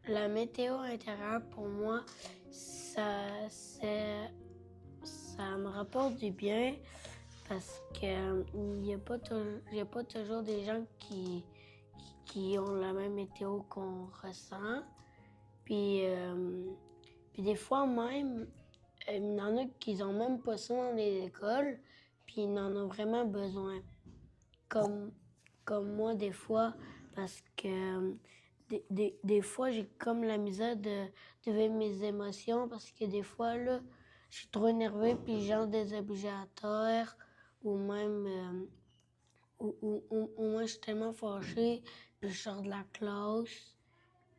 La météo intérieure, pour moi, ça me rapporte du bien parce que il n'y a pas toujours des gens qui ont la même météo qu'on ressent. Puis des fois même, il y en a qui n'ont même pas ça dans les écoles, puis ils en ont vraiment besoin. Comme, comme moi, des fois, parce que des fois, j'ai comme la misère de vivre mes émotions, parce que des fois, là, je suis trop énervée, puis j'entre des objets à terre, ou même, ou moi, je suis tellement fâchée, puis je sors de la classe,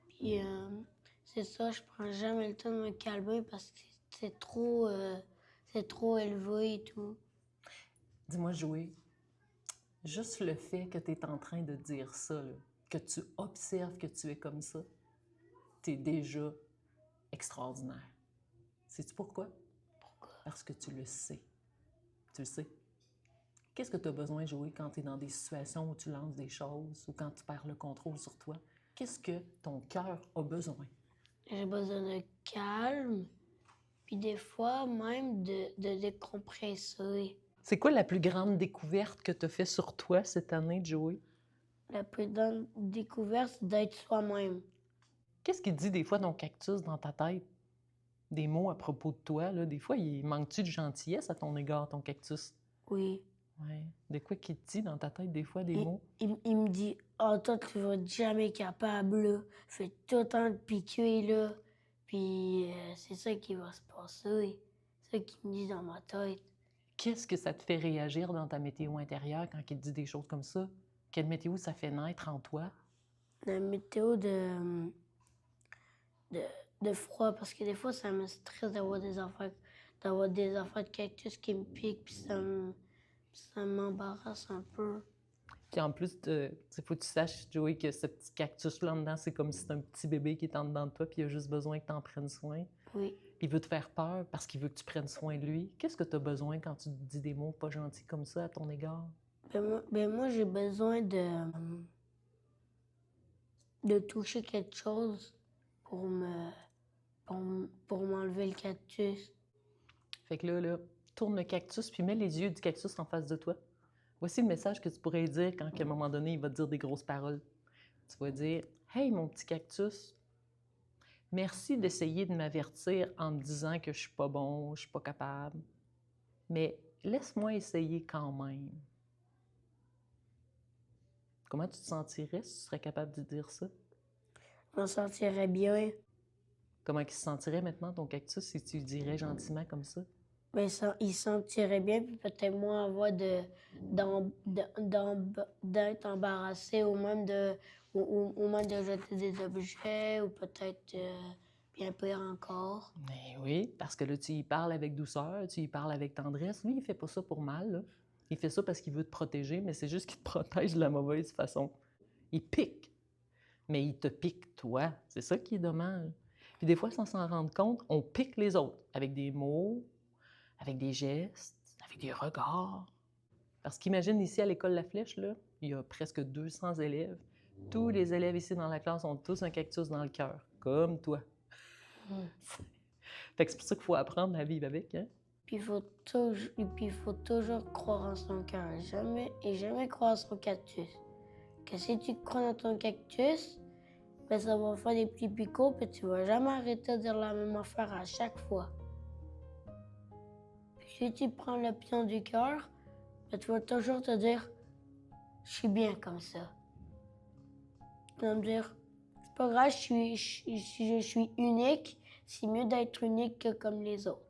puis c'est ça, je prends jamais le temps de me calmer, parce que c'est trop élevé et tout. Dis-moi, Joey, juste le fait que tu es en train de dire ça, là, que tu observes que tu es comme ça, tu es déjà extraordinaire. Sais-tu pourquoi? Pourquoi? Parce que tu le sais. Tu le sais. Qu'est-ce que tu as besoin, Joey, quand tu es dans des situations où tu lances des choses ou quand tu perds le contrôle sur toi? Qu'est-ce que ton cœur a besoin? J'ai besoin de calme, puis des fois même de décompresser. C'est quoi la plus grande découverte que tu as fait sur toi cette année, Joey? La plus grande découverte, c'est d'être soi-même. Qu'est-ce qu'il dit des fois ton cactus dans ta tête? Des mots à propos de toi, là. Des fois, il manque-tu de gentillesse à ton égard, ton cactus? Oui. Ouais. De quoi qu'il te dit dans ta tête, des fois, des Il, mots? il me dit, oh, toi, tu vas être jamais capable, là. Fais tout le temps de piquer, là. Puis c'est ça qui va se passer. C'est ça qu'il me dit dans ma tête. Qu'est-ce que ça te fait réagir dans ta météo intérieure quand il te dit des choses comme ça? Quelle météo ça fait naître en toi? La météo de, de froid, parce que des fois, ça me stresse d'avoir des affaires de cactus qui me piquent, puis ça m'embarrasse un peu. Puis en plus, il faut que tu saches, Joey, que ce petit cactus-là en dedans, c'est comme si c'était un petit bébé qui est en dedans de toi, puis il a juste besoin que tu en prennes soin. Oui. Il veut te faire peur parce qu'il veut que tu prennes soin de lui. Qu'est-ce que tu as besoin quand tu te dis des mots pas gentils comme ça à ton égard? Ben moi j'ai besoin de toucher quelque chose pour pour m'enlever le cactus. Fait que là, tourne le cactus, puis mets les yeux du cactus en face de toi. Voici le message que tu pourrais dire quand, à un moment donné, il va te dire des grosses paroles. Tu vas dire « Hey, mon petit cactus, merci d'essayer de m'avertir en me disant que je suis pas bon, je suis pas capable, mais laisse-moi essayer quand même. » Comment tu te sentirais si tu serais capable de dire ça? Je m'en sentirais bien. Comment il se sentirait maintenant, ton cactus, si tu lui dirais gentiment comme ça? Ben il se sentirait bien, puis peut-être moins avoir d'être embarrassé ou même de jeter des objets ou peut-être bien pire encore. Mais oui, parce que là, tu y parles avec douceur, tu y parles avec tendresse. Lui, il fait pas ça pour mal, là. Il fait ça parce qu'il veut te protéger, mais c'est juste qu'il te protège de la mauvaise façon. Il pique, mais il te pique toi. C'est ça qui est dommage. Puis des fois, sans s'en rendre compte, on pique les autres avec des mots, avec des gestes, avec des regards. Parce qu'imagine ici à l'école La Flèche, là, il y a presque 200 élèves. Tous les élèves ici dans la classe ont tous un cactus dans le cœur, comme toi. Fait que c'est pour ça qu'il faut apprendre à vivre avec, hein? Puis il faut toujours croire en son cœur, jamais croire en son cactus. Que si tu crois dans ton cactus, ben ça va faire des petits picots, puis tu vas jamais arrêter de dire la même affaire à chaque fois. Puis si tu prends l'option du cœur, ben tu vas toujours te dire, je suis bien comme ça. Tu vas me dire, c'est pas grave, je suis unique, c'est mieux d'être unique que comme les autres.